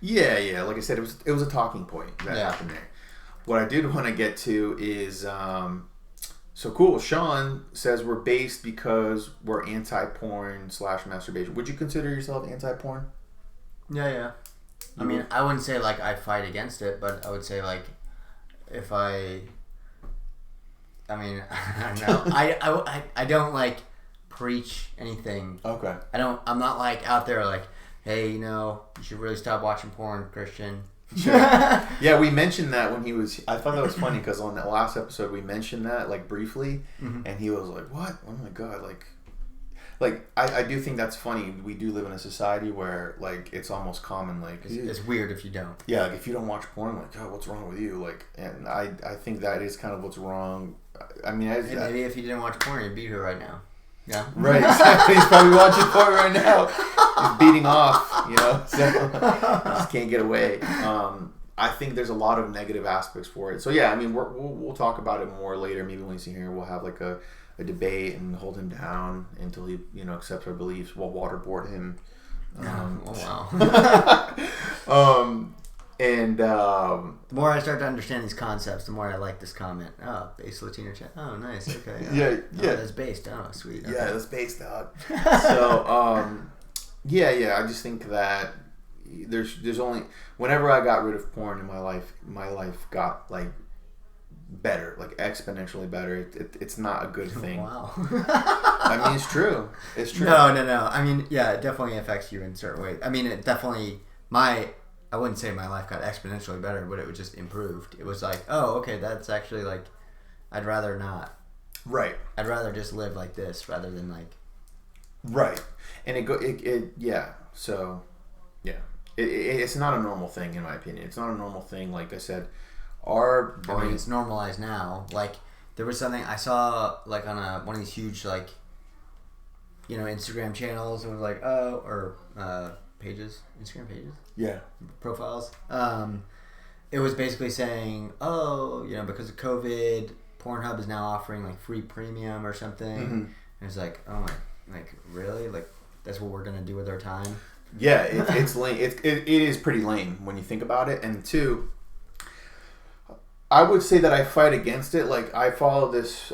Yeah. Like I said, it was a talking point that happened there. What I did want to get to is so cool. Sean says we're based because we're anti-porn / masturbation. Would you consider yourself anti-porn? Yeah. I mean, I wouldn't say like I fight against it, but I would say like if I mean, I don't know. I don't like preach anything. Okay. I'm not like out there like, hey, you should really stop watching porn, Christian. Sure. Yeah, we mentioned that when he was. I thought that was funny because on that last episode we mentioned that like briefly, and he was like, "What? Oh my god!" Like I do think that's funny. We do live in a society where like it's almost common. Like it's weird if you don't. Yeah, like if you don't watch porn, like oh, what's wrong with you? Like, and I think that is kind of what's wrong. I mean, maybe if you didn't watch porn, you'd be here right now. Yeah. Right. Exactly. He's probably watching porn right now. He's beating off. So just can't get away. I think there's a lot of negative aspects for it. So yeah, I mean, we'll talk about it more later. Maybe when he's here, we'll have like a debate and hold him down until he accepts our beliefs. We'll waterboard him. Oh wow. And the more I start to understand these concepts, the more I like this comment. Oh, base Latino chat. Oh, nice. Okay. Yeah. That's based. Oh, sweet. Okay. Yeah, that's based, dog. So, yeah. I just think that there's only whenever I got rid of porn in my life got like better, like exponentially better. It's not a good thing. Wow. I mean, it's true. It's true. No. I mean, yeah, it definitely affects you in certain ways. I mean, it definitely I wouldn't say my life got exponentially better, but it was just improved. It was like, oh, okay, that's actually like, I'd rather not. Right. I'd rather just live like this rather than like. Right. And yeah. So, yeah. It's not a normal thing in my opinion. It's not a normal thing. Like I said, I mean, it's normalized now. Like there was something I saw like on one of these huge like, Instagram channels. It was like pages, Instagram pages. Yeah. Profiles. It was basically saying, because of COVID, Pornhub is now offering like free premium or something. And it's like, oh my, like really, like that's what we're gonna do with our time. Yeah, it's lame. It is pretty lame when you think about it. And two, I would say that I fight against it. Like I follow this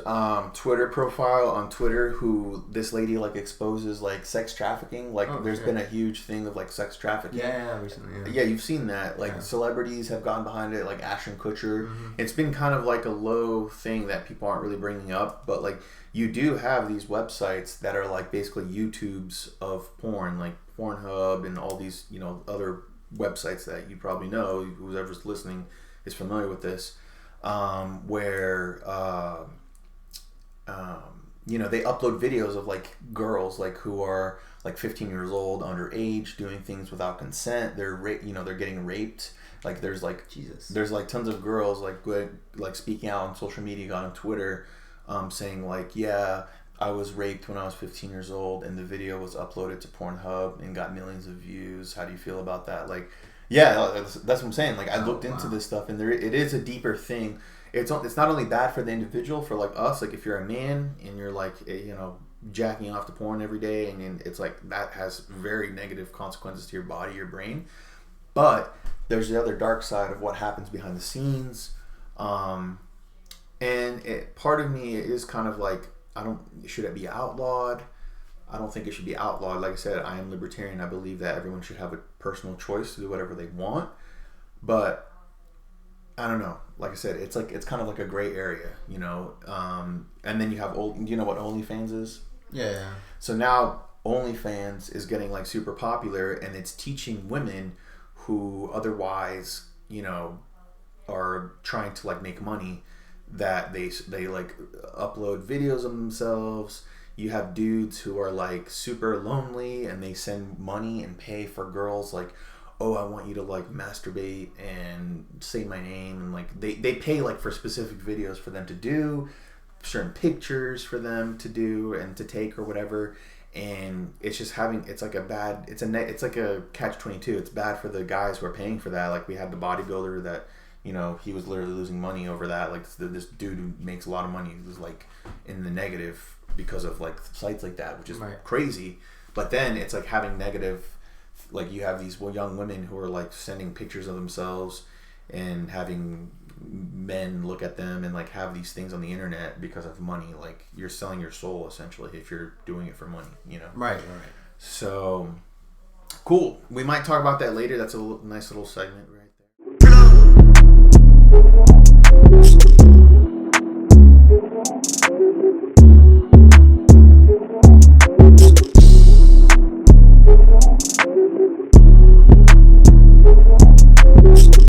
Twitter profile on Twitter who this lady like exposes like sex trafficking. Like there's been a huge thing of like sex trafficking. Yeah, recently. Yeah, you've seen that. Like celebrities have gone behind it, like Ashton Kutcher. It's been kind of like a low thing that people aren't really bringing up. But like you do have these websites that are like basically YouTubes of porn, like Pornhub and all these other websites that you probably know. Whoever's listening is familiar with this. Where they upload videos of like girls like who are like 15 years old, underage, doing things without consent. They're they're getting raped. Like there's like there's like tons of girls like speaking out on social media, on Twitter, saying like, yeah, I was raped when I was 15 years old, and the video was uploaded to Pornhub and got millions of views. How do you feel about that? Like. Yeah, that's what I'm saying. Like I looked into this stuff, and it is a deeper thing. It's not only bad for the individual, for like us. Like if you're a man and you're like jacking off to porn every day, and it's like that has very negative consequences to your body, your brain. But there's the other dark side of what happens behind the scenes, and part of me is kind of like should it be outlawed? I don't think it should be outlawed. Like I said, I am libertarian. I believe that everyone should have a personal choice to do whatever they want. But I don't know. Like I said, it's kind of like a gray area, And then you have you know what OnlyFans is? Yeah. So now OnlyFans is getting like super popular, and it's teaching women who otherwise, are trying to like make money, that they like upload videos of themselves. You have dudes who are like super lonely, and they send money and pay for girls like, oh, I want you to like masturbate and say my name, and like they pay like for specific videos for them to do, certain pictures for them to do and to take or whatever. And it's just it's like a catch-22. It's bad for the guys who are paying for that. Like we had the bodybuilder that he was literally losing money over that. Like this dude who makes a lot of money was like in the negative because of like sites like that, which is crazy. But then it's like having negative like you have these young women who are like sending pictures of themselves and having men look at them and like have these things on the internet because of money. Like you're selling your soul essentially if you're doing it for money, you know. Right. So cool. We might talk about that later. That's a nice little segment, right?